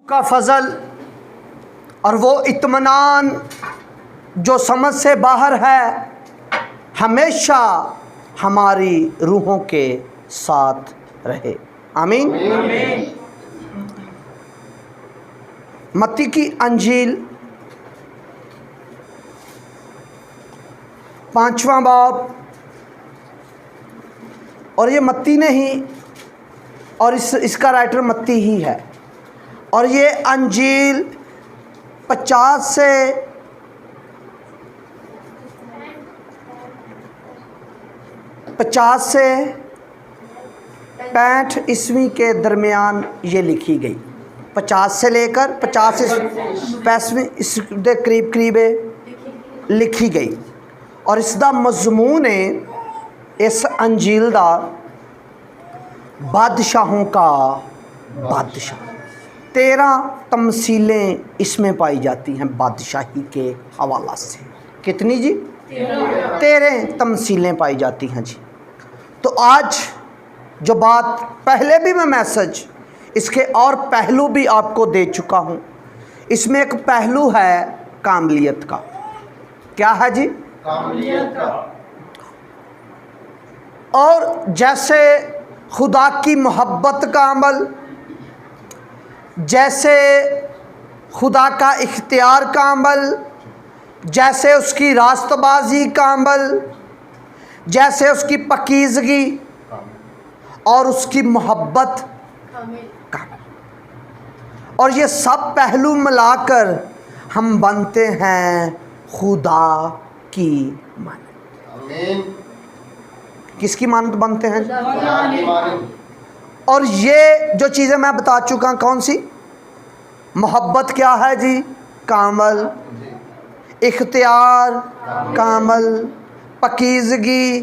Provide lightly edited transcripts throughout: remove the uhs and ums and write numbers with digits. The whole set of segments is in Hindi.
का फजल और वो इत्मीनान जो समझ से बाहर है हमेशा हमारी रूहों के साथ रहे। आमीन। मत्ती की अंजील 5वां बाब, और ये मत्ती ने ही और इसका राइटर मत्ती ही है, और ये अंजील 50 से 65 ईस्वी के दरमियान ये लिखी गई। 50 से लेकर 50 से 65 इसके करीब करीब लिखी गई। और इसका मजमून इस अंजील दा बादशाहों का बादशाह। 13 तमसीलें इसमें पाई जाती हैं बादशाही के हवाला से। कितनी जी? 13 तमसीलें पाई जाती हैं जी। तो आज जो बात, पहले भी मैं मैसेज इसके और पहलू भी आपको दे चुका हूँ। इसमें एक पहलू है कामलियत का। क्या है जी? कामलियत का। और जैसे खुदा की मोहब्बत का अमल, जैसे खुदा का इख्तियार का अमल, जैसे उसकी रास्तबाजी का अमल, जैसे उसकी पकीज़गी और उसकी मोहब्बत का, और ये सब पहलू मिलाकर हम बनते हैं खुदा की मानद। किसकी मानद बनते हैं? और ये जो चीज़ें मैं बता चुका, कौन सी? मोहब्बत क्या है जी? कामल। इख्तियार कामल। पकीज़गी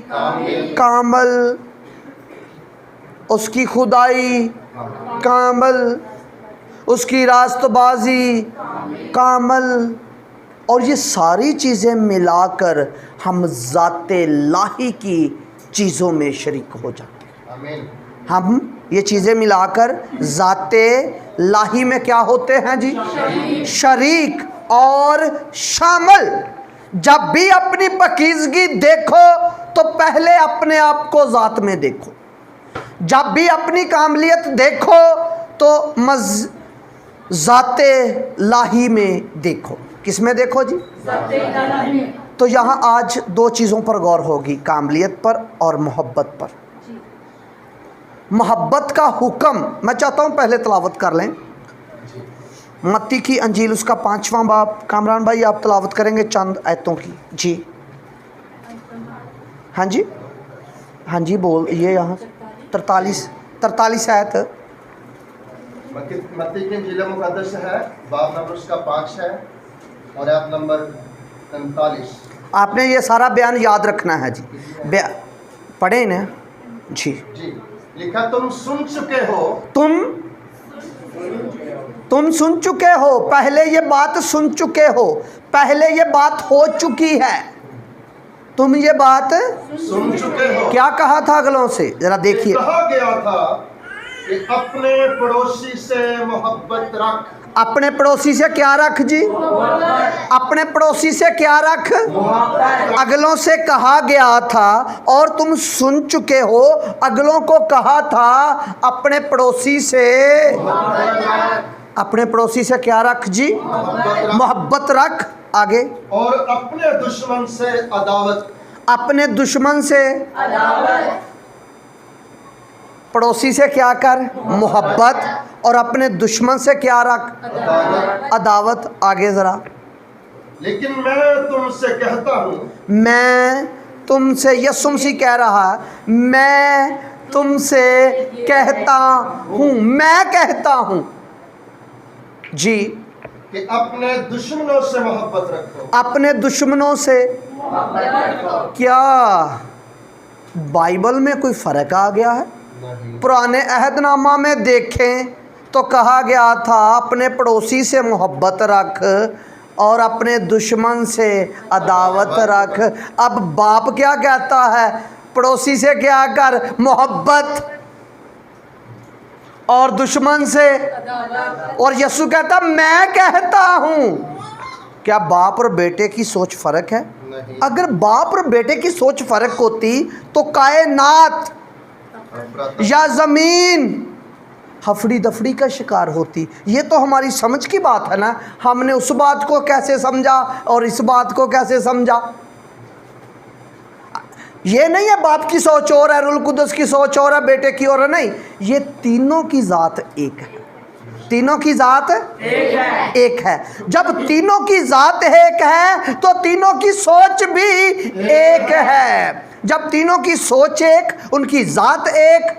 कामल। उसकी खुदाई कामल। उसकी रास्तबाजी कामल। और ये सारी चीज़ें मिलाकर हम ज़ाते लाही की चीज़ों में शरीक हो जाते हैं। हम ये चीज़ें मिलाकर ज़ाते लाही में क्या होते हैं जी? शरीक और शामिल। जब भी अपनी पकीज़गी देखो तो पहले अपने आप को ज़ात में देखो। जब भी अपनी कामलियत देखो तो ज़ाते लाही में देखो। किस में देखो जी? ज़ाते लाही में। तो यहाँ आज 2 चीज़ों पर गौर होगी, कामलियत पर और मोहब्बत पर। मोहब्बत का हुक्म मैं चाहता हूँ पहले तलावत कर लें। मत्ती की अंजील उसका 5वां बाब। कामरान भाई आप तलावत करेंगे चंद आयतों की जी। हाँ जी, हाँ जी बोल। ये यहाँ 43 आयत मत्ती की अंजील मुक़द्दस है, बाब नंबर उसका 5 है और आयत नंबर 43। आपने ये सारा बयान याद रखना है जी। पढ़े ना जी। लिखा, तुम सुन चुके हो। तुम सुन चुके हो। पहले ये बात सुन चुके हो, पहले ये बात हो चुकी है। तुम ये बात सुन चुके हो। क्या कहा था अगलों से? जरा देखिए। कहा गया था कि अपने पड़ोसी से मोहब्बत रख। अपने पड़ोसी से क्या रख जी? अपने पड़ोसी से क्या रख? अगलों से कहा गया था और तुम सुन चुके हो। अगलों को कहा था अपने पड़ोसी से, अपने पड़ोसी से क्या रख जी? मोहब्बत रख। आगे। और अपने दुश्मन से अदावत। अपने दुश्मन से अदावत। पड़ोसी से क्या कर? मोहब्बत। और अपने दुश्मन से क्या रख? अदावत। आगे ज़रा। लेकिन मैं तुमसे कहता हूँ, मैं तुमसे, यसुम सी कह रहा है, मैं तुमसे कहता हूँ, मैं कहता हूँ जी कि अपने दुश्मनों से मोहब्बत रखो। अपने दुश्मनों से क्या बाइबल में कोई फ़र्क आ गया है? पुराने अहदनामा में देखें तो कहा गया था अपने पड़ोसी से मोहब्बत रख और अपने दुश्मन से अदावत रख। अब बाप क्या कहता है? पड़ोसी से क्या कर? मोहब्बत। और दुश्मन से। और यीशु कहता मैं कहता हूं। क्या बाप और बेटे की सोच फर्क है? नहीं। अगर बाप और बेटे की सोच फर्क होती तो कायनात या जमीन हफड़ी दफड़ी का शिकार होती। ये तो हमारी समझ की बात है ना, हमने उस बात को कैसे समझा और इस बात को कैसे समझा। ये नहीं है बाप की सोच और है, रूल कुदस की सोच और है, बेटे की और है, नहीं, ये तीनों की जात एक है। तीनों की जात एक है। जब तीनों की जात एक है तो तीनों की सोच भी एक है। जब तीनों की सोच एक, उनकी जात एक,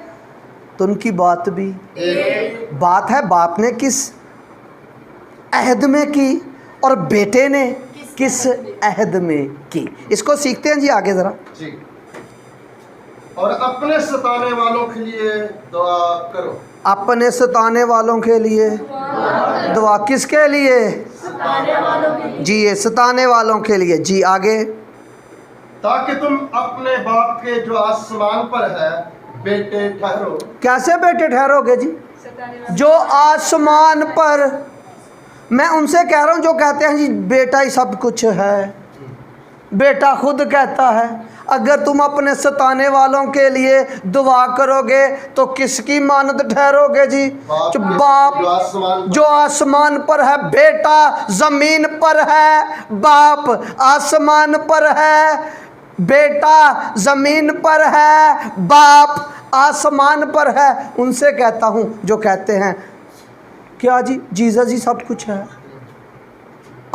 तो उनकी बात भी एक। बात है बाप ने किस अहद में की और बेटे ने किस अहद में की। इसको सीखते हैं जी आगे जरा जी। और अपने सताने वालों के लिए दुआ करो। अपने सताने वालों के लिए दुआ। किसके लिए? जी ये सताने वालों के लिए। जी आगे। ताकि तुम अपने बाप के जो आसमान पर है बेटे ठहरो। कैसे बेटे ठहरोगे जी? जो आसमान पर। मैं उनसे कह रहा हूं जो कहते हैं जी बेटा ही सब कुछ है, बेटा खुद कहता है। अगर तुम अपने सताने वालों के लिए दुआ करोगे तो किसकी मानद ठहरोगे जी? जो बाप जो आसमान पर है। बेटा जमीन पर है, बाप आसमान पर है। बेटा जमीन पर है, बाप आसमान पर है। उनसे कहता हूं जो कहते हैं क्या जी जीसस ही सब कुछ है,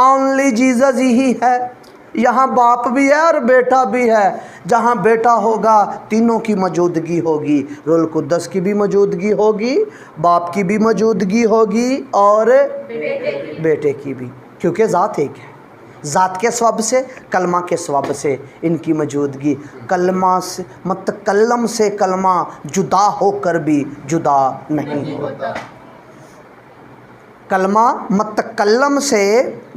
ओनली जीसस ही है। यहाँ बाप भी है और बेटा भी है। जहाँ बेटा होगा तीनों की मौजूदगी होगी। रूल कुद्दस की भी मौजूदगी होगी, बाप की भी मौजूदगी होगी और बेटे की भी, क्योंकि ज़ात एक है। ज़ात के स्वभाव से, कलमा के स्वभाव से इनकी मौजूदगी। कलमा से मतकल्लम से कलमा जुदा होकर भी जुदा नहीं होता। कलमा मतकल्लम से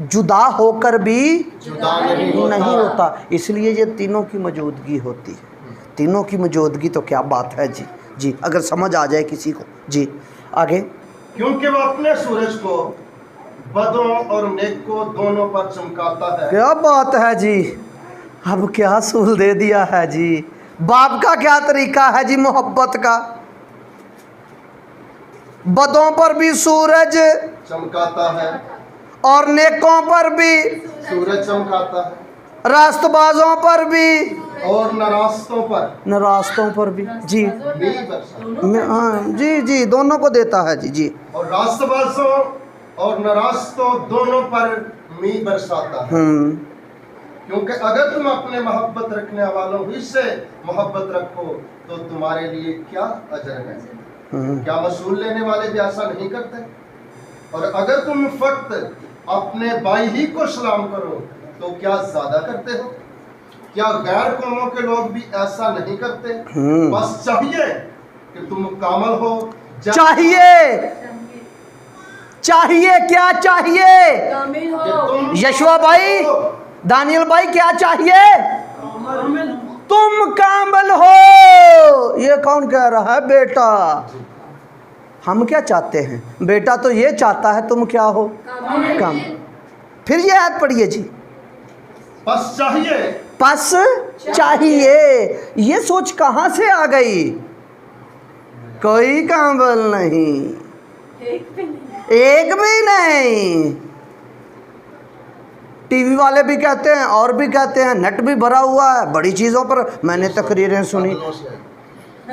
जुदा होकर भी जुदा नहीं होता। इसलिए ये तीनों की मौजूदगी होती है। तीनों की मौजूदगी तो क्या बात है जी। जी अगर समझ आ जाए किसी को। जी आगे। क्योंकि वो अपने सूरज को बदों और नेक को दोनों पर चमकाता है। क्या बात है जी। अब क्या सूल दे दिया है जी। बाप का क्या तरीका है जी मोहब्बत का। बदों पर भी सूरज चमकाता है और नेकों पर भी सूरज चमकाता है, रास्तबाजों पर भी और नारास्तों पर भी। जी मींह बरसाता हाँ जी जी दोनों को देता है जी। जी और रास्तबाजों और नारास्तों दोनों पर मींह बरसाता है। क्योंकि अगर तुम अपने मोहब्बत रखने वालों ही से मोहब्बत रखो तो तुम्हारे लिए क्या अजर है। क्या वसूल लेने वाले भी ऐसा नहीं करते? और अगर तुम फक्त अपने भाई ही को सलाम करो तो क्या ज्यादा करते हो? क्या गैर कौमों के लोग भी ऐसा नहीं करते? बस चाहिए कि तुम कामल हो। चाहिए क्या चाहिए? यशवा भाई, दानियल भाई क्या चाहिए? तुम कामल हो। ये कौन कह रहा है? बेटा। हम क्या चाहते हैं? बेटा तो ये चाहता है तुम क्या हो? काम। फिर ये आयत पढ़िए जी। बस चाहिए। ये सोच कहाँ से आ गई? कोई कामल नहीं, एक भी नहीं। टीवी वाले भी कहते हैं और भी कहते हैं, नेट भी भरा हुआ है बड़ी चीज़ों पर। मैंने तकरीरें सुनी।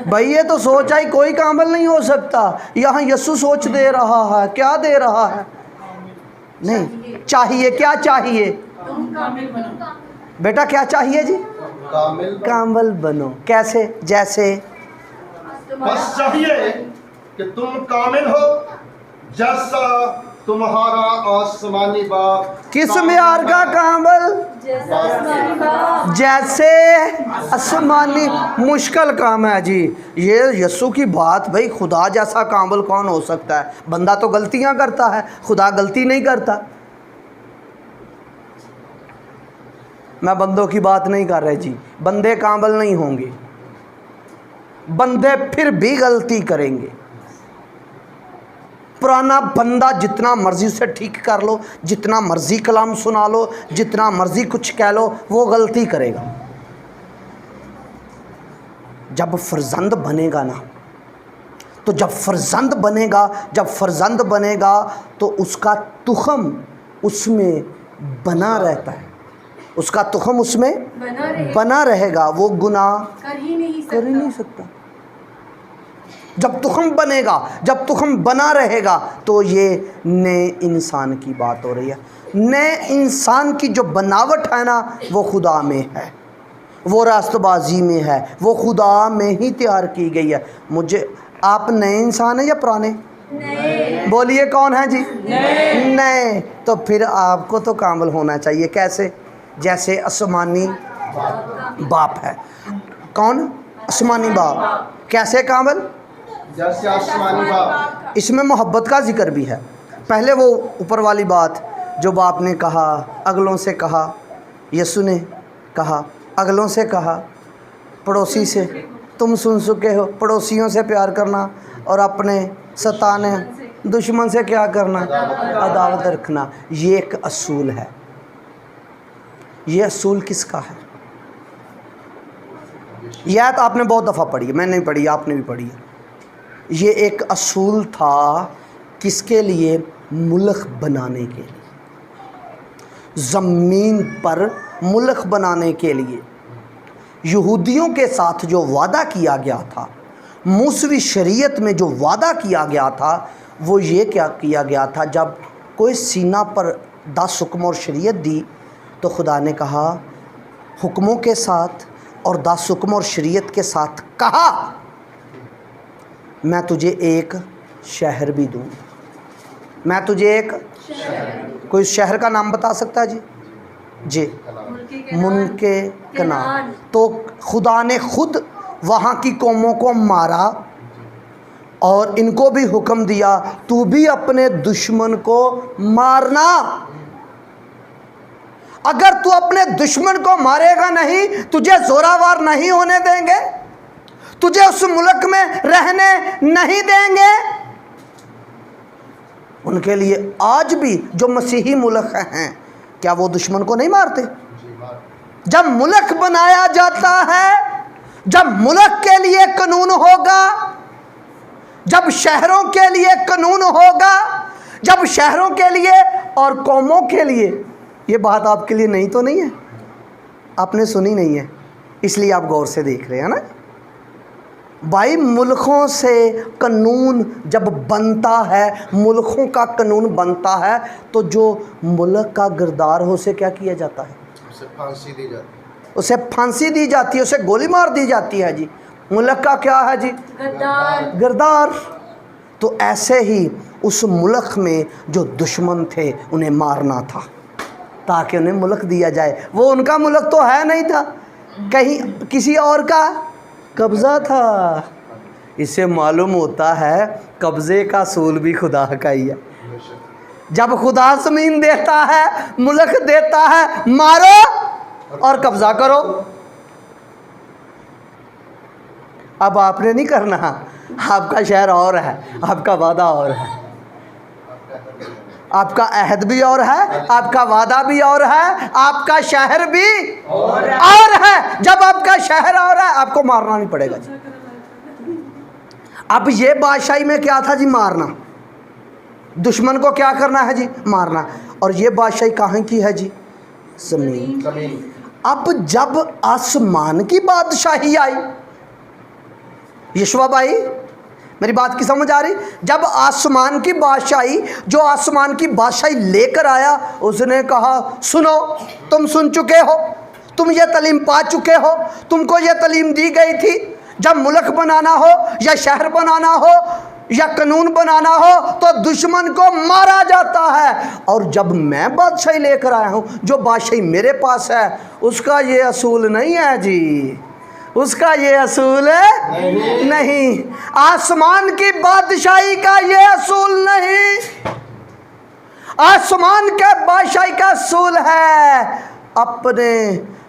भाई ये तो सोच आई कोई कामल नहीं हो सकता। यहाँ यीशु सोच दे रहा है। क्या दे रहा है? नहीं चाहिए। क्या चाहिए? बेटा क्या चाहिए जी? कामल बनो। कैसे? जैसे बस चाहिए कि तुम कामिल हो जैसा तुम्हारा आसमानी बाप। किस म्यार का कामल? जैसे आसमानी। मुश्किल काम है जी ये यीशु की बात। भाई खुदा जैसा कामल कौन हो सकता है? बंदा तो गलतियां करता है, खुदा गलती नहीं करता। मैं बंदों की बात नहीं कर रहा जी। बंदे कामल नहीं होंगे, बंदे फिर भी गलती करेंगे। पुराना बंदा जितना मर्जी उसे ठीक कर लो, जितना मर्जी कलाम सुना लो, जितना मर्जी कुछ कह लो, वो गलती करेगा। जब फर्जंद बनेगा ना, तो जब फर्जंद बनेगा तो उसका तुखम उसमें बना रहता है, उसका तुखम उसमें बना रहेगा, वो गुनाह कर ही नहीं सकता। जब तुखम बनेगा, जब तुखम बना रहेगा, तो ये नए इंसान की बात हो रही है। नए इंसान की जो बनावट है ना, वो खुदा में है, वो रास्तबाजी में है, वो खुदा में ही तैयार की गई है। मुझे आप नए इंसान हैं या पुराने? नए। बोलिए कौन है जी? नए। तो फिर आपको तो कामिल होना चाहिए। कैसे? जैसे आसमानी बाप है। कौन? आसमानी बाप। कैसे कामिल? जैसे आसमानी बाप। इसमें मोहब्बत का जिक्र भी है। पहले वो ऊपर वाली बात जो बाप ने कहा, अगलों से कहा, यीशु ने कहा, अगलों से कहा, पड़ोसी से तुम सुन चुके हो, पड़ोसियों से प्यार करना और अपने सताने दुश्मन से क्या करना? अदावत रखना। ये एक असूल है। ये असूल किसका है? यह आयत आपने बहुत दफ़ा पढ़ी है, मैंने नहीं पढ़ी, आपने भी पढ़ी है। ये एक असूल था किसके लिए? मुल्क बनाने के लिए, ज़मीन पर मुल्क बनाने के लिए। यहूदियों के साथ जो वादा किया गया था, मूसवी शरीयत में जो वादा किया गया था, वो ये क्या किया गया था? जब कोई सीना पर 10 हुक्म और शरीयत दी, तो खुदा ने कहा हुक्मों के साथ और 10 हुक्म और शरीयत के साथ कहा, मैं तुझे एक शहर भी दूँ। मैं तुझे एक कोई शहर का नाम बता सकता है जी? जी, मुल्के कनान। तो खुदा ने खुद वहाँ की कौमों को मारा और इनको भी हुक्म दिया, तू भी अपने दुश्मन को मारना। अगर तू अपने दुश्मन को मारेगा नहीं, तुझे जोरावर नहीं होने देंगे, तुझे उस मुल्क में रहने नहीं देंगे। उनके लिए आज भी जो मसीही मुल्क हैं, क्या वो दुश्मन को नहीं मारते? जब मुल्क बनाया जाता है, जब मुल्क के लिए कानून होगा, जब शहरों के लिए कानून होगा, जब शहरों के लिए और कौमों के लिए, ये बात आपके लिए नहीं तो नहीं है, आपने सुनी नहीं है, इसलिए आप गौर से देख रहे हैं ना भाई। मुल्कों से कानून जब बनता है, मुल्कों का कानून बनता है, तो जो मुल्क का गिरदार हो उसे क्या किया जाता है? उसे फांसी दी जाती है। उसे फांसी दी जाती है, उसे गोली मार दी जाती है जी। मुल्क का क्या है जी? गिरदार। तो ऐसे ही उस मुल्क में जो दुश्मन थे उन्हें मारना था ताकि उन्हें मुल्क दिया जाए। वो उनका मुल्क तो है नहीं था, कहीं किसी और का कब्ज़ा था। इससे मालूम होता है कब्ज़े का सूल भी खुदा का ही है। जब खुदा ज़मीन देता है, मुल्क देता है, मारो और कब्ज़ा करो। अब आपने नहीं करना, आपका शहर और है, आपका वादा और है, आपका अहद भी और है, आपका वादा भी और है, आपका शहर भी और है। जब आपका शहर और है, आपको मारना नहीं पड़ेगा जी। अब ये बादशाही में क्या था जी? मारना। दुश्मन को क्या करना है जी? मारना। और ये बादशाही कहाँ की है जी? ज़मीन। अब जब आसमान की बादशाही आई, यशवा भाई मेरी बात की समझ आ रही? जब आसमान की बादशाही, जो आसमान की बादशाही लेकर आया, उसने कहा सुनो, तुम सुन चुके हो, तुम ये तालीम पा चुके हो, तुमको ये तालीम दी गई थी, जब मुल्क बनाना हो या शहर बनाना हो या कानून बनाना हो तो दुश्मन को मारा जाता है। और जब मैं बादशाही लेकर आया हूँ, जो बादशाही मेरे पास है, उसका ये असूल नहीं है जी, उसका ये असूल है नहीं। आसमान की बादशाही का ये असूल नहीं। आसमान के बादशाही का असूल है अपने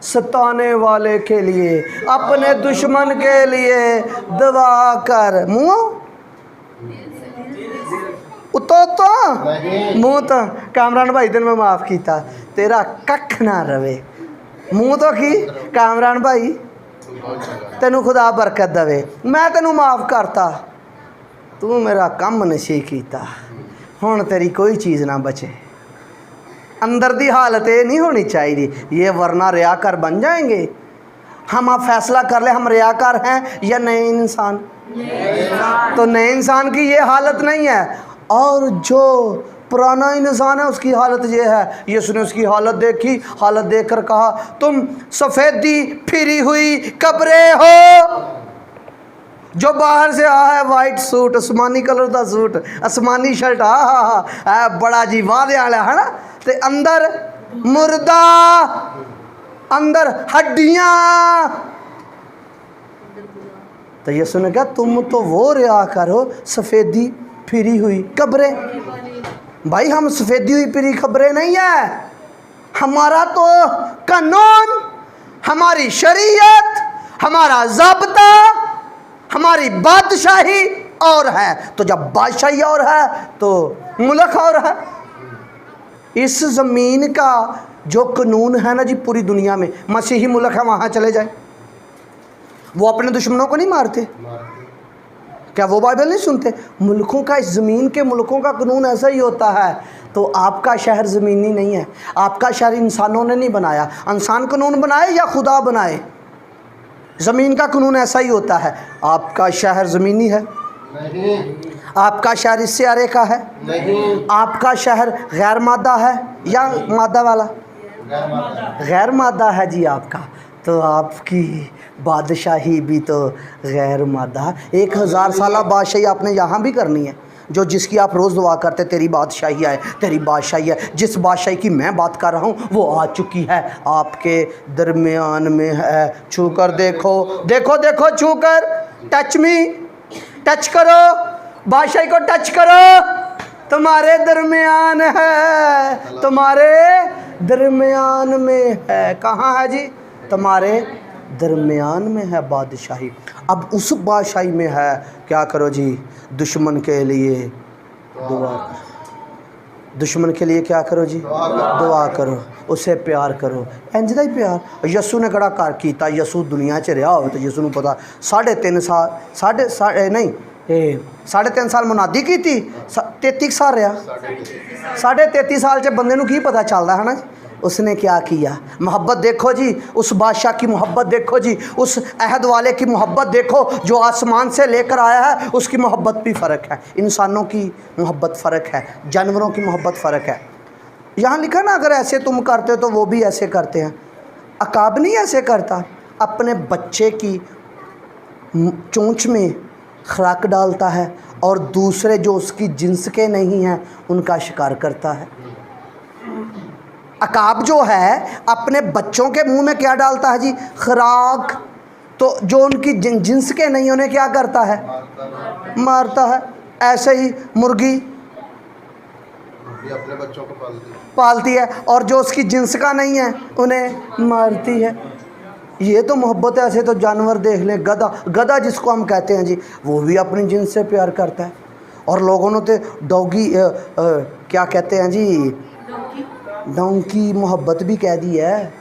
सताने वाले के लिए, अपने दुश्मन के लिए दुआ कर। मुँह उतो तो नहीं। मूँह तो कामरान भाई तेन मैं माफ़ किया, तेरा कख ना रवे। मूँह तो की कामरान भाई तेनू खुदा बरकत दवे, मैं तेनू माफ़ करता, तू मेरा कम नशी किया, हुण तेरी कोई चीज़ ना बचे। अंदर दी हालत ये नहीं होनी चाहिए ये, वरना रियाकार बन जाएंगे। हम आप फैसला कर ले हम रियाकार हैं या नए इंसान। तो नए इंसान की ये हालत नहीं है, और जो पुराना इंसान है उसकी हालत ये है। यीशु ने उसकी हालत देखी, हालत देखकर कहा तुम सफ़ेदी फिरी हुई कब्रें हो। जो बाहर से आया है वाइट सूट, आसमानी कलर का सूट, आसमानी शर्ट, हा बड़ा जी वादे वाला है ना, ते अंदर मुर्दा, अंदर हड्डियां। तो यीशु ने कहा तुम तो वो रिया करो सफ़ेदी फिरी हुई कब्रें। भाई हम सफ़ेदी हुई फिरी कब्रें नहीं है, हमारा तो कानून, हमारी शरीयत, हमारा ज़ाब्ता, हमारी बादशाही और है। तो जब बादशाही और है तो मुल्क और है। इस ज़मीन का जो कानून है ना जी पूरी दुनिया में, मसीही मुल्क है वहाँ चले जाए, वो अपने दुश्मनों को नहीं मारते क्या? वो बाइबल नहीं सुनते? मुल्कों का, इस ज़मीन के मुल्कों का कानून ऐसा ही होता है। तो आपका शहर ज़मीनी नहीं है, आपका शहर इंसानों ने नहीं बनाया। इंसान कानून बनाए या खुदा बनाए, ज़मीन का कानून ऐसा ही होता है। आपका शहर ज़मीनी है नहीं, आपका शहर इस सियारे का है नहीं, आपका शहर गैर मादा है या मादा वाला? गैर मादा है जी आपका। तो आपकी बादशाही भी तो गैर मादा। 1000 साल बादशाही आपने यहाँ भी करनी है, जो जिसकी आप रोज़ दुआ करते तेरी बादशाही आए, तेरी बादशाही है। जिस बादशाही की मैं बात कर रहा हूँ वो आ चुकी है, आपके दरमियान में है। छू कर देखो, देखो देखो, छू कर, टच मी, टच करो, बादशाही को टच करो, तुम्हारे दरमियान है, तुम्हारे दरमियान में है। कहाँ है जी? तुम्हारे दरमियान में है बादशाही। अब उस बादशाही में है, क्या करो जी? दुश्मन के लिए दुआ करो। दुश्मन के लिए क्या करो जी? दुआ करो, उसे प्यार करो। इंज दा ही प्यार यसू ने कड़ा कर किया। यसू दुनिया च रहा हो तो यसू नूं पता 3.5 साल, नहीं 3.5 साल मुनादी की थी, 33 साल रहा। 33.5 साल च बंदे नूं की पता चलता है ना उसने क्या किया। मोहब्बत देखो जी, उस बादशाह की मोहब्बत देखो जी, उस अहद वाले की मोहब्बत देखो जो आसमान से लेकर आया है। उसकी मोहब्बत भी फ़र्क है, इंसानों की मोहब्बत फ़र्क है, जानवरों की मोहब्बत फ़र्क है। यहाँ लिखा ना, अगर ऐसे तुम करते हो तो वो भी ऐसे करते हैं। अकाब नहीं ऐसे करता, अपने बच्चे की चोंच में खुराक डालता है और दूसरे जो उसकी जिन्स के नहीं हैं उनका शिकार करता है। अकाब जो है अपने बच्चों के मुंह में क्या डालता है जी? खुराक। तो जो उनकी जिन्स के नहीं उन्हें क्या करता है? मारता है। ऐसे ही मुर्गी अपने बच्चों को पालती है और जो उसकी जिन्स का नहीं है उन्हें मारती है। ये तो मोहब्बत है। ऐसे तो जानवर देख लें, गधा, गधा जिसको हम कहते हैं जी, वो भी अपनी जिन्स से प्यार करता है। और लोगों ने तो डॉगी क्या कहते हैं जी, डोंकी मोहब्बत भी कह दी है।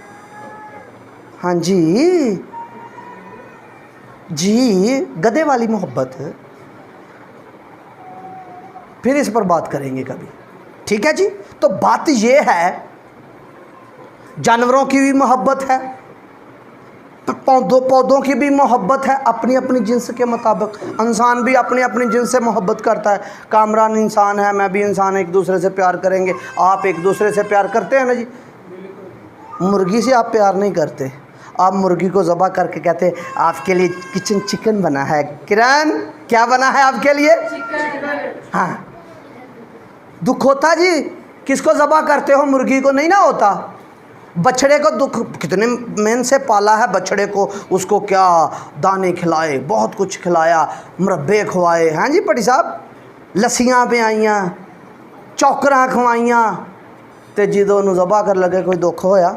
हाँ जी जी, गधे वाली मोहब्बत। फिर इस पर बात करेंगे कभी, ठीक है जी। तो बात ये है, जानवरों की भी मोहब्बत है, पौधों की भी मोहब्बत है अपनी अपनी जिन्स के मुताबिक। इंसान भी अपनी अपनी जिन्स से मोहब्बत करता है। कामरान इंसान है, मैं भी इंसान, एक दूसरे से प्यार करेंगे। आप एक दूसरे से प्यार करते हैं ना जी। मुर्गी से आप प्यार नहीं करते, आप मुर्गी को ज़बह करके कहते हैं आपके लिए किचन चिकन बना है। किरण, क्या बना है आपके लिए? हाँ, दुख होता जी। किसको ज़बह करते हो? मुर्गी को नहीं ना होता। बछड़े को दुख, कितने मेहनत से पाला है बछड़े को, उसको क्या दाने खिलाए, बहुत कुछ खिलाया, मुरब्बे खवाए, हाँ जी पटी साहब, लस्सियाँ पियाइयाँ, चौकरां खवाइयाँ, तो जो उन्होंने ज़बह कर लगे कोई दुख होया?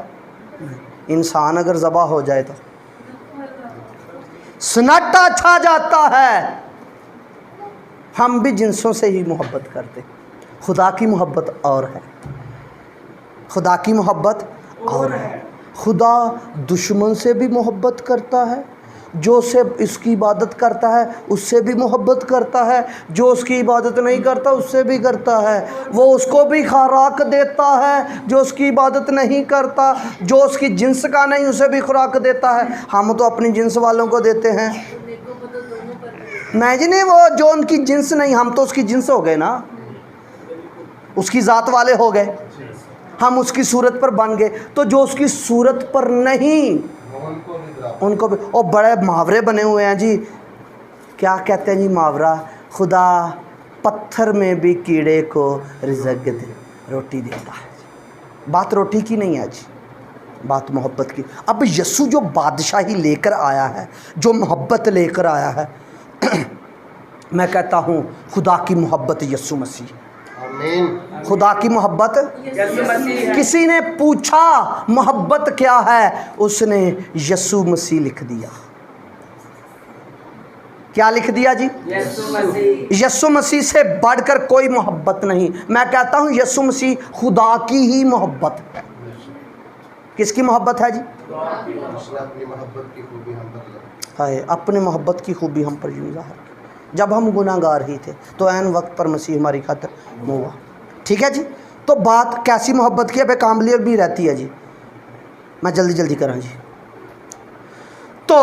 इंसान अगर ज़बह हो जाए तो सन्नाटा छा जाता है। हम भी जिन्सों से ही मोहब्बत करते। खुदा की मोहब्बत और है, खुदा की मोहब्बत और है। खुदा दुश्मन से भी मोहब्बत करता है, जो उससे इसकी इबादत करता है उससे भी मोहब्बत करता है, जो उसकी इबादत नहीं करता उससे भी करता है। वो उसको भी खुराक देता है जो उसकी इबादत नहीं करता, जो उसकी जिन्स का नहीं उसे भी खुराक देता है। हम तो अपनी जिन्स वालों को देते हैं, नहीं जी नहीं, वो जो उनकी जिन्स नहीं, हम तो उसकी जिन्स हो गए ना, उसकी ज़ात वाले हो गए, हम उसकी सूरत पर बन गए। तो जो उसकी सूरत पर नहीं उनको भी, और बड़े मुहावरे बने हुए हैं जी, क्या कहते हैं जी मुहावरा, खुदा पत्थर में भी कीड़े को रिज़्क़ दे रोटी देता है। बात रोटी की नहीं है जी, बात मोहब्बत की। अब यीशु जो बादशाही लेकर आया है, जो मोहब्बत लेकर आया है, मैं कहता हूँ खुदा की मोहब्बत यीशु मसीह, आमीन। खुदा की मोहब्बत यीशु मसीह है। किसी ने पूछा मोहब्बत क्या है, उसने यीशु मसीह लिख दिया। क्या लिख दिया जी? यीशु मसीह। यीशु मसीह से बढ़कर कोई मोहब्बत नहीं। मैं कहता हूँ यीशु मसीह खुदा की ही मोहब्बत है। किसकी मोहब्बत है जी? उसने अपनी मोहब्बत की खूबी हम पर हाय, अपनी मोहब्बत की खूबी हम पर यूं ज़ाहिर की। जब हम गुनाहगार ही थे तो ऐन वक्त पर मसीह हमारी खातिर हुआ। ठीक है जी। तो बात कैसी मोहब्बत की, अब काबिलियत भी रहती है जी, मैं जल्दी जल्दी करा जी। तो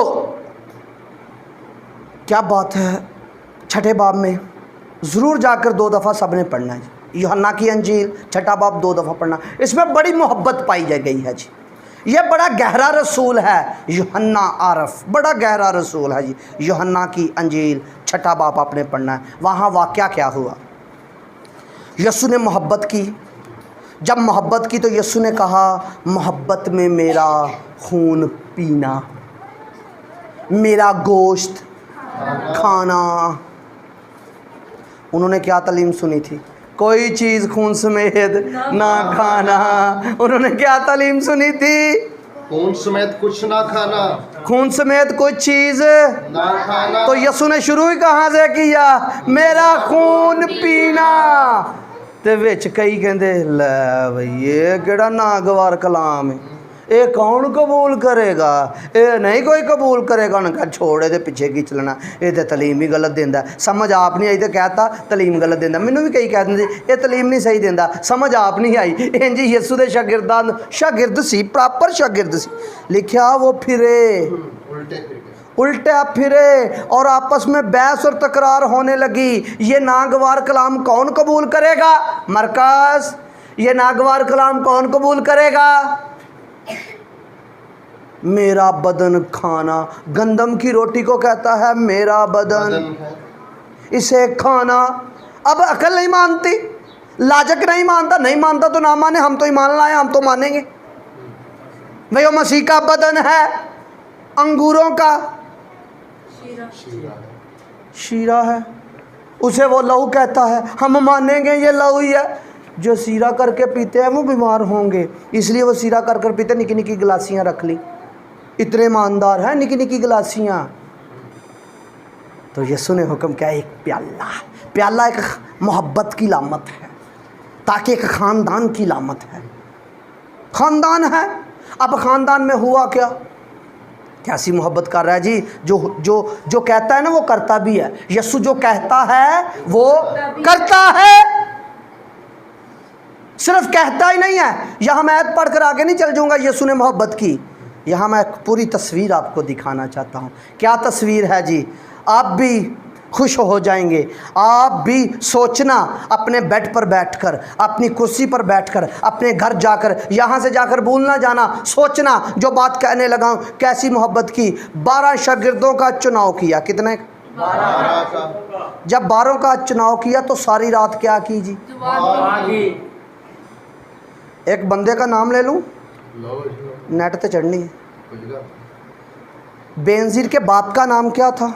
क्या बात है, छठे बाब में ज़रूर जाकर 2 दफ़ा सबने पढ़ना है जी। यूहन्ना की अंजील छठा बाब 2 दफ़ा पढ़ना, इसमें बड़ी मोहब्बत पाई जा गई है जी। ये बड़ा गहरा रसूल है यूहन्ना आरफ, बड़ा गहरा रसूल है जी। यूहन्ना की अंजील छठा बाब आपने पढ़ना है। वहाँ वाक़या क्या हुआ, यीशु ने मोहब्बत की। जब मोहब्बत की तो यीशु ने कहा मोहब्बत में मेरा खून पीना, मेरा गोश्त खाना। उन्होंने क्या तालीम सुनी थी? कोई चीज़ खून समेत ना खाना। उन्होंने क्या तालीम सुनी थी? खून समेत कुछ ना खाना, खून समेत कोई चीज़ ना खाना। तो यीशु ने शुरू ही कहाँ से किया? मेरा खून पीना। ते विच कई कहते लै बई ये केड़ा नागवार कलाम है, ये कौन कबूल करेगा? ये नहीं कोई कबूल करेगा। उन्होंने कहा छोड़ ये पिछे की चलना, ये तो तलीम ही गलत देंदा, समझ आप नहीं आई तो कहता तलीम गलत देंदा। मैनू भी कई कह देंगे ये तलीम नहीं सही देंदा, समझ आप नहीं आई। इंज यीशु दे शागिर्द सी, प्रॉपर शागिर्द सी। लिखा वो फिरे, उल्टे फिर गए। उल्टा फिरे और आपस में बहस और तकरार होने लगी। ये नागवार कलाम कौन कबूल करेगा? मरकस, ये नागवार कलाम कौन कबूल करेगा? मेरा बदन खाना, गंदम की रोटी को कहता है मेरा बदन, है। इसे खाना। अब अकल नहीं मानती, लाजक नहीं मानता, नहीं मानता तो ना माने, हम तो ईमान लाए, हम तो मानेंगे भाई वो मसीह का बदन है। अंगूरों का शीरा है। शीरा है, उसे वो लहू कहता है, हम मानेंगे ये लहू ही है। जो सीरा करके पीते हैं वो बीमार होंगे, इसलिए वो सीरा कर कर पीते। निकी निकी गिलासियाँ रख ली, इतने ईमानदार हैं, निकी निकी गिलासियाँ। तो यीशु ने हुक्म किया एक प्याला। प्याला एक मोहब्बत की लामत है, ताकि एक ख़ानदान की लामत है। ख़ानदान है। अब ख़ानदान में हुआ क्या? कैसी मोहब्बत कर रहा है जी? जो कहता है ना वो करता भी है। यीशु जो कहता है वो करता है, सिर्फ कहता ही नहीं है। यहाँ मैं आयत पढ़कर आगे नहीं चल जाऊँगा। यीशु ने मोहब्बत की, यहाँ मैं पूरी तस्वीर आपको दिखाना चाहता हूँ। क्या तस्वीर है जी? आप भी खुश हो जाएंगे। आप भी सोचना, अपने बेड पर बैठकर, अपनी कुर्सी पर बैठकर, अपने घर जाकर, यहाँ से जाकर भूल ना जाना, सोचना जो बात कहने लगा हूँ। कैसी मोहब्बत की? 12 शागिर्दों का चुनाव किया। कितने? 12 का। जब 12 का चुनाव किया तो सारी रात क्या की जी? एक बंदे का नाम ले लूँ, नेट पे चढ़नी है। बेनज़ीर के बाप का नाम क्या था?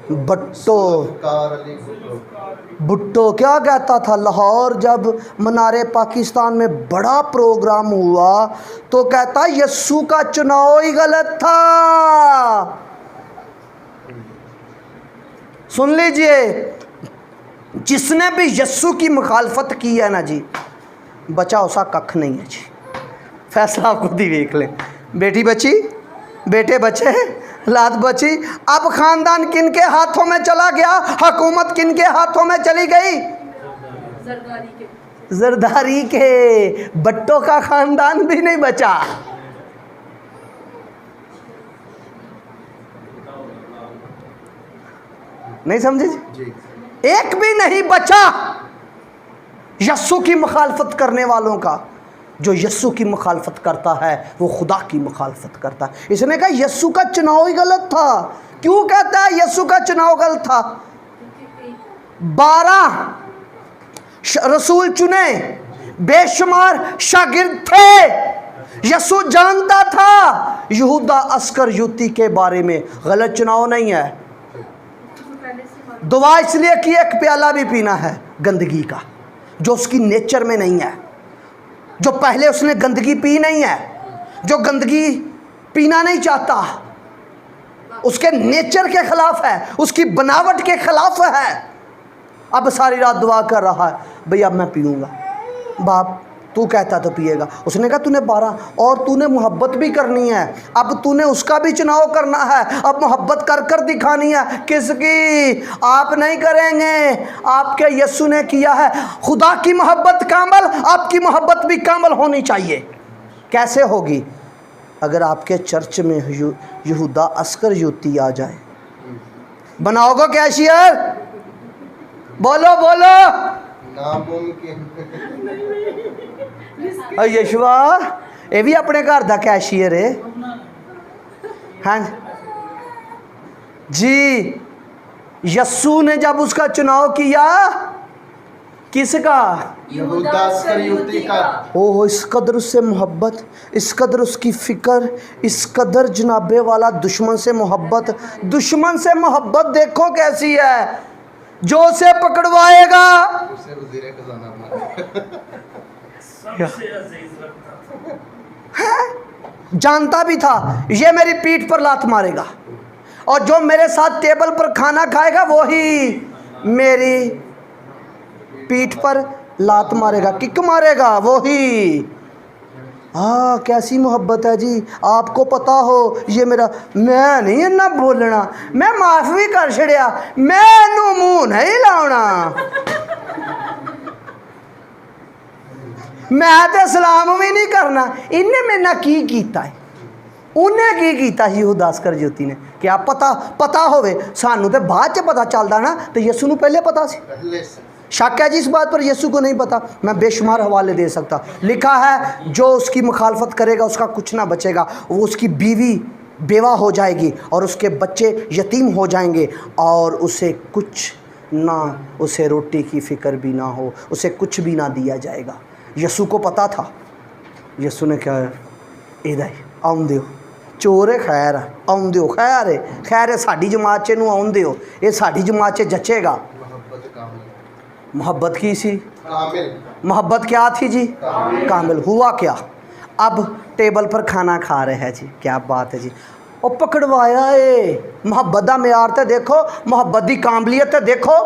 भुट्टो। भुट्टो क्या कहता था? लाहौर जब मनारे पाकिस्तान में बड़ा प्रोग्राम हुआ तो कहता यीशु का चुनाव ही गलत था। सुन लीजिए, जिसने भी यस्सु की मुखालफत की है ना जी, बचा उसका कख नहीं है जी। फैसला आप खुद ही देख लें। बेटी बची, बेटे बचे, लात बची। अब खानदान किन के हाथों में चला गया, हुकूमत किन के हाथों में चली गई? जरदारी के। बट्टों का खानदान भी नहीं बचा। नहीं समझे जी? एक भी नहीं बचा यस्सु की मुखालफत करने वालों का। जो यस्सु की मुखालफत करता है वो खुदा की मुखालफत करता है। इसने कहा यस्सु का चुनाव ही गलत था। क्यों कहता है यस्सु का चुनाव गलत था? 12 रसूल चुने, बेशुमार शागिर्द थे। यस्सु जानता था यहूदा अस्करियोती के बारे में। गलत चुनाव नहीं है। दुआ इसलिए कि एक प्याला भी पीना है गंदगी का, जो उसकी नेचर में नहीं है, जो पहले उसने गंदगी पी नहीं है, जो गंदगी पीना नहीं चाहता, उसके नेचर के खिलाफ है, उसकी बनावट के खिलाफ है। अब सारी रात दुआ कर रहा है, भैया मैं पीऊँगा। बाप तू कहता तो पिएगा। उसने कहा तूने 12 और तूने मोहब्बत भी करनी है। अब तूने उसका भी चुनाव करना है। अब मोहब्बत कर कर दिखानी है। किसकी? आप नहीं करेंगे, आपके यस्सु ने किया है। खुदा की मोहब्बत कामल, आपकी मोहब्बत भी कामल होनी चाहिए। कैसे होगी? अगर आपके चर्च में यहूदा अस्करियोती आ जाए। बनाओगे कैशियर? बोलो बोलो। यशवा ये भी अपने घर का कैशियर है। हाँ जी। यस्सु ने जब उसका चुनाव किया, किसका? यहूदा अस्करियोती का। ओह, इस कदर उससे मोहब्बत, इस कदर उसकी फिक्र, इस कदर जनाबे वाला दुश्मन से मोहब्बत। दुश्मन से मोहब्बत देखो कैसी है। जो उसे पकड़वाएगा उसे वज़ीर खजाना बना। जानता भी था ये मेरी पीठ पर लात मारेगा, और जो मेरे साथ टेबल पर खाना खाएगा वही मेरी पीठ पर लात मारेगा, किक मारेगा वही। हाँ, कैसी मोहब्बत है जी। आपको पता हो ये मेरा, मैं नहीं इन्ना बोलना, मैं माफ भी कर छड़िया, मैं मुंह नहीं लाउना, मैं तो सलाम भी नहीं करना। इन्हें मेरे ना की कीता है, उन्हें की कीता यहूदा अस्करियोती ने। क्या पता होवे सानू तो बाद च पता चलदा ना, तो यीशु नू पहले पता सी। पहले से शक है जी इस बात पर? यीशु को नहीं पता? मैं बेशुमार हवाले दे सकता। लिखा है जो उसकी मुखालफत करेगा उसका कुछ ना बचेगा। वो उसकी बीवी बेवा हो जाएगी और उसके बच्चे यतीम हो जाएंगे, और उसे कुछ ना, उसे रोटी की फिक्र भी ना हो, उसे कुछ भी ना दिया जाएगा। यीशु को पता था। यीशु ने क्या है, इधर आउन दियो, चोर है खैर आउन दियो, खैर है साड़ी जमात च नूं आउन दियो, ये साड़ी जमात च जचेगा। मोहब्बत कामिल। मोहब्बत की सी? कामिल। मोहब्बत क्या थी जी? कामिल। हुआ क्या? अब टेबल पर खाना खा रहे हैं जी, क्या बात है जी। और पकड़वाया है। मोहब्बत दा म्यार ते देखो, मोहब्बत दी कामलियत ते देखो,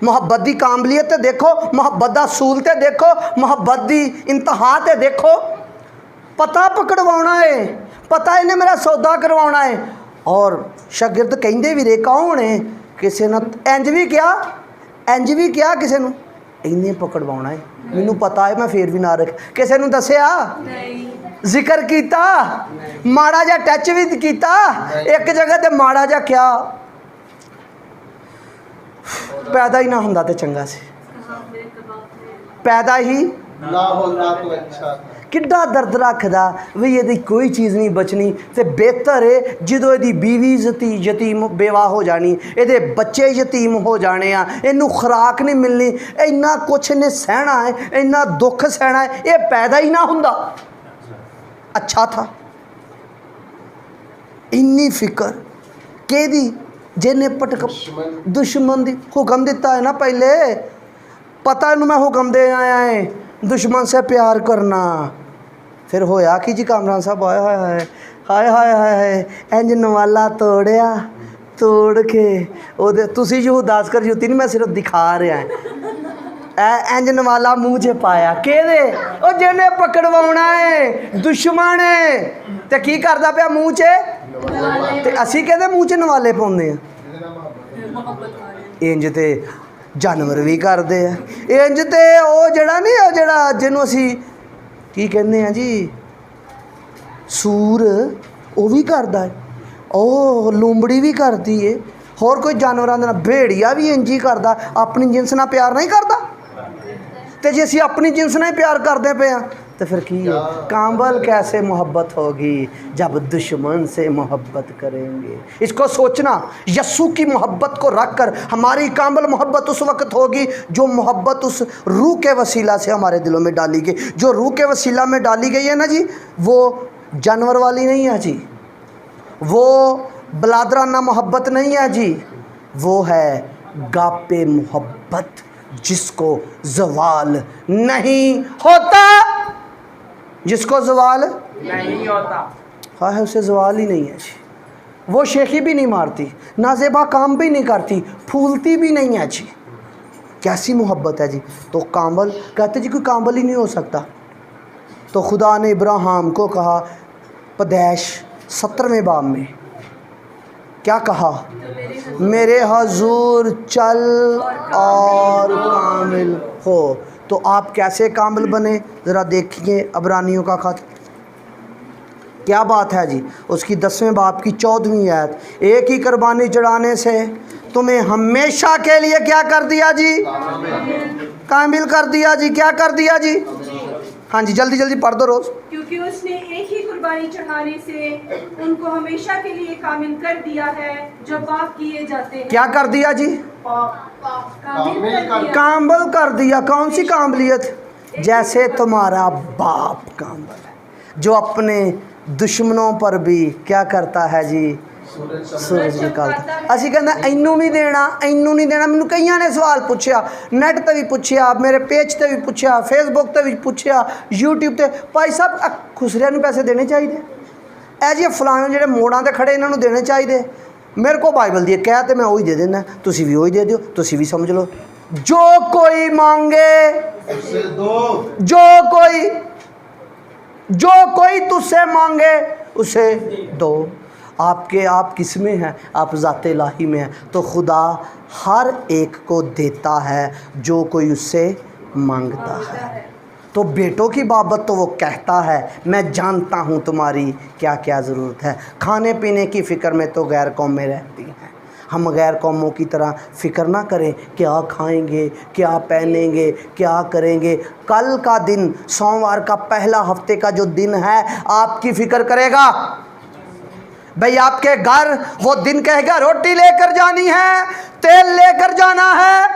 मोहब्बत दी कामलियत ते देखो, मोहब्बत दा सूल ते देखो, मोहब्बत दी इंतहा ते देखो। पता पकड़वाना है, पता इन्हें मेरा सौदा करवाना है। और शागिर्द कहंदे भी रहे कौन है, किसी ने इंज भी क्या किसी ने इन्हें पकड़वाना है। मैनू पता है, मैं फिर भी ना रख, किसी ने दसिया जिक्र किया, माड़ा जा टच भी किया एक जगह ते, माड़ा जा क्या पैदा ही ना होंदा ते चंगा सी, पैदा ही ना होता तो अच्छा था। किड्डा दर्द रखदा भी ये कोई चीज़ नहीं बचनी, तो बेहतर है जो ये बीवी यतीम बेवा हो जानी, ये बच्चे यतीम हो जाने, इनू खुराक नहीं मिलनी, इन्ना कुछ ने सहना है, इन्ना दुख सहना है, ये पैदा ही ना हुंदा अच्छा था। इन्नी फिक्र केदी जिन्हें पटक दुश्मन दी हुक्म दिता है ना, पहले पता इनू मैं हुक्म दे आया है दुश्मन से प्यार करना। फिर होया कि जी कामरान साहब, हाय हाय हाय हाय हाय हाय, इंज नवाला तोड़िया ਤੋੜ ਕੇ ਉਹਦੇ ਤੁਸੀਂ ਯਹੂਦਾਸ ਕਰ ਜੁੱਤੀ ਨਹੀਂ, ਮੈਂ ਸਿਰਫ ਦਿਖਾ ਰਿਹਾ ਐ ਇੰਜ ਨਵਾਲਾ ਮੂੰਹ 'ਚ ਪਾਇਆ ਕਿਹਦੇ, ਉਹ ਜਿਹਨੇ ਪਕੜਵਾਉਣਾ ਹੈ ਦੁਸ਼ਮਣ ਹੈ, ਤੇ ਕੀ ਕਰਦਾ ਪਿਆ ਮੂੰਹ 'ਚ, ਤੇ ਅਸੀਂ ਕਿਹਦੇ ਮੂੰਹ 'ਚ ਨਵਾਲੇ ਪਾਉਂਦੇ ਆ। ਇੰਜ ਤੇ ਜਾਨਵਰ ਵੀ ਕਰਦੇ ਆ, ਇੰਜ ਤੇ ਉਹ ਜਿਹੜਾ ਨਹੀਂ, ਉਹ ਜਿਹੜਾ ਜਿਹਨੂੰ ਅਸੀਂ ਕੀ ਕਹਿੰਦੇ ਆ ਜੀ, ਸੂਰ, ਉਹ ਵੀ ਕਰਦਾ ਹੈ, ਉਹ ਲੂੰਬੜੀ ਵੀ ਕਰਦੀ ਏ, ਹੋਰ ਕੋਈ ਜਾਨਵਰਾਂ ਦੇ ਨਾਲ ਭੇੜੀਆ ਵੀ ਇੰਜ ਹੀ ਕਰਦਾ, ਆਪਣੀ ਜਿਨਸ ਨਾਲ ਪਿਆਰ ਨਹੀਂ ਕਰਦਾ। ਤੇ ਜੇ ਅਸੀਂ अपनी जिन्स ਨਾਲ प्यार करते पे हैं तो फिर की है, कांबल कैसे मोहब्बत होगी जब दुश्मन से मोहब्बत करेंगे। इसको सोचना, यस्सु की मोहब्बत को रख कर हमारी कांबल मोहब्बत उस वक्त होगी जो मोहब्बत उस रूह के वसीला से हमारे दिलों में डाली गई। जो रूह के वसीला में डाली गई है ना जी, वो जानवर वाली नहीं है जी, वो बलादराना मोहब्बत नहीं है जी, वो है गापे मोहब्बत जिसको ज़वाल नहीं होता, जिसको ज़वाल नहीं होता, हाँ है, उसे ज़वाल ही नहीं है जी। वो शेखी भी नहीं मारती, नाजेबा काम भी नहीं करती, फूलती भी नहीं है जी। कैसी मोहब्बत है जी। तो कांबल कहते जी कोई कांबल ही नहीं हो सकता। तो खुदा ने इब्राहिम को कहा पैदाइश 17वें बाब में क्या कहा, मेरे हजूर चल और कामिल हो। तो आप कैसे कामिल बने, ज़रा देखिए अबरानियों का खत, क्या बात है जी। उसकी 10वें बाब की 14वीं आयत, एक ही कुर्बानी चढ़ाने से तुम्हें हमेशा के लिए क्या कर दिया जी, कामिल कर दिया जी। क्या कर दिया जी, हाँ जी जल्दी जल्दी पढ़ दो रोज़। क्योंकि उसने एक ही कुर्बानी चढ़ाने से उनको हमेशा के लिए कामिल कर दिया है जो पाप किए जाते हैं। क्या कर दिया जी, कामिल कर दिया। कामिल कर दिया। कौन सी कामिलियत, जैसे तुम्हारा बाप कामिल है जो अपने दुश्मनों पर भी क्या करता है जी, सूरज निकालता। असी कहना इनू नहीं देना, इनू नहीं देना। मैनू कईयां ने सवाल पूछया, नैट ते भी पूछया, मेरे पेज ते भी पूछया, फेसबुक ते भी पूछया, यूट्यूब ते, भाई साहब खुसरिया नू पैसे देने चाहिए, ऐ जी फलाने जेडे मोड़ां ते खड़े इन्हां नू देने चाहिए। मेरे को बाइबल दी कह ते मैं वही दे देना, तुसी भी वही दे दिओ, तुसी भी समझ लो। जो कोई मांगे उसे दो, जो कोई तुझसे मांगे उसे दो। आपके आप किस में हैं, आप ज़ाते इलाही में हैं। तो खुदा हर एक को देता है जो कोई उससे मांगता है। तो बेटों की बाबत तो वो कहता है मैं जानता हूँ तुम्हारी क्या क्या ज़रूरत है। खाने पीने की फ़िक्र में तो गैर कौमें रहती हैं, हम गैर कौमों की तरह फ़िक्र ना करें क्या खाएंगे, क्या पहनेंगे, क्या करेंगे। कल का दिन, सोमवार का पहला हफ्ते का जो दिन है, आपकी फ़िक्र करेगा। भाई आपके घर वो दिन कहेगा रोटी लेकर जानी है, तेल लेकर जाना है,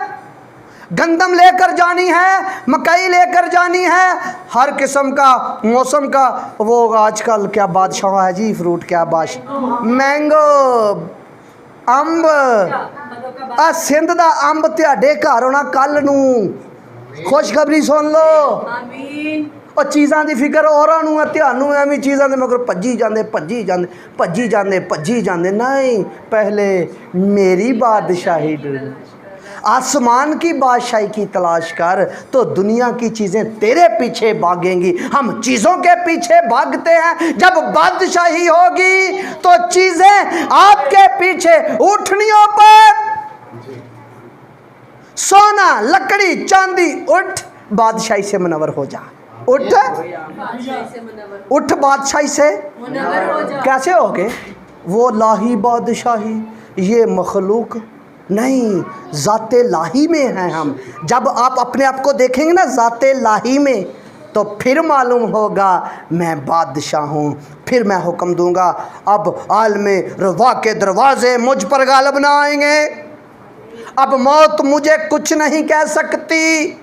गंदम लेकर जानी है, मकई लेकर जानी है, हर किस्म का मौसम का। वो आजकल क्या बादशाह है जी, फ्रूट क्या बादशाह, मैंगो, अंब, आ सिंध दा अंब तुहाडे घर होना कल नूं। खुशखबरी सुन लो। आमीन। और चीज़ों की फिक्र औरां नूं है, तुहानूं एवें चीज़ों के मगर भज्जी जाते। नहीं, पहले मेरी बादशाही ढूंढ, आसमान की बादशाही की तलाश कर तो दुनिया की चीज़ें तेरे पीछे भागेंगी। हम चीज़ों के पीछे भागते हैं, जब बादशाही होगी तो चीज़ें आपके पीछे उठनियों पर। सोना, लकड़ी, चांदी, उठ बादशाही से मुनव्वर हो जा। उठ बादशाही से कैसे होगे, वो लाही बादशाही, ये मखलूक नहीं, ज़ाते लाही में हैं हम। जब आप अपने आप को देखेंगे ना ज़ाते लाही में, तो फिर मालूम होगा मैं बादशाह हूँ। फिर मैं हुक्म दूंगा अब आलमे रवा के दरवाजे मुझ पर गालिब ना आएंगे। अब मौत मुझे कुछ नहीं कह सकती।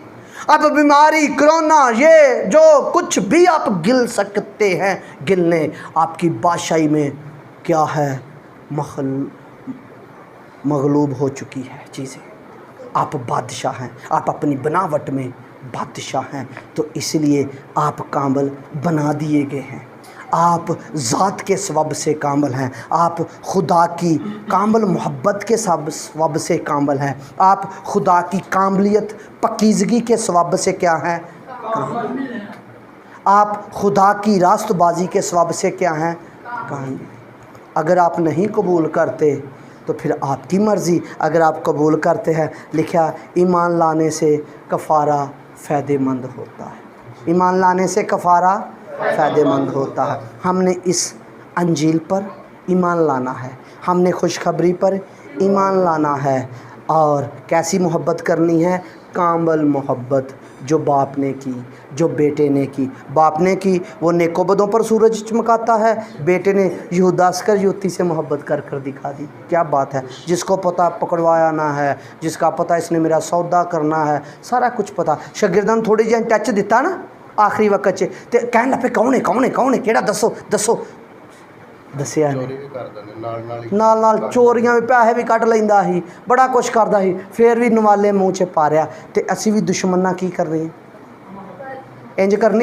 अब बीमारी, कोरोना, ये जो कुछ भी आप गिल सकते हैं, गिलने आपकी बादशाही में क्या है, मगलूब हो चुकी है चीज़ें। आप बादशाह हैं, आप अपनी बनावट में बादशाह हैं, तो इसलिए आप काबिल बना दिए गए हैं। आप ज़ात के सबब से कामिल हैं, आप खुदा की कामिल मोहब्बत के सबब से कामिल हैं, आप खुदा की कामिलियत पकीज़गी के सबब से क्या हैं, कामिल। आप खुदा की रास्तबाजी के सबब से क्या हैं, कामिल। अगर आप नहीं कबूल करते तो फिर आपकी मर्ज़ी, अगर आप कबूल करते हैं, लिखा ईमान लाने से कफ़ारा फ़ायदेमंद होता है, ईमान लाने से कफ़ारा फ़ायदेमंद होता है। हमने इस अंजील पर ईमान लाना है, हमने खुशखबरी पर ईमान लाना है, और कैसी मोहब्बत करनी है, कामिल मोहब्बत जो बाप ने की, जो बेटे ने की। बाप ने की वो नेकोबदों पर सूरज चमकाता है, बेटे ने यहूदा इस्करियोती से मोहब्बत कर कर दिखा दी। क्या बात है, जिसको पता पकड़वाया ना है, जिसका पता इसने मेरा सौदा करना है, सारा कुछ पता। शागिर्दां थोड़ी जी टच दिता ना आखिरी वक्त च ते कहन लगे कौन है कौन है कौन है केड़ा दसो दसो, दसिया नहीं। नाल नाल चोरियां भी पैसे भी कट लैंदा ही, बड़ा कुछ करदा ही, फिर भी नवाले मूँह च पा रहा। ते असी भी दुश्मन की करनी, इंज करनी।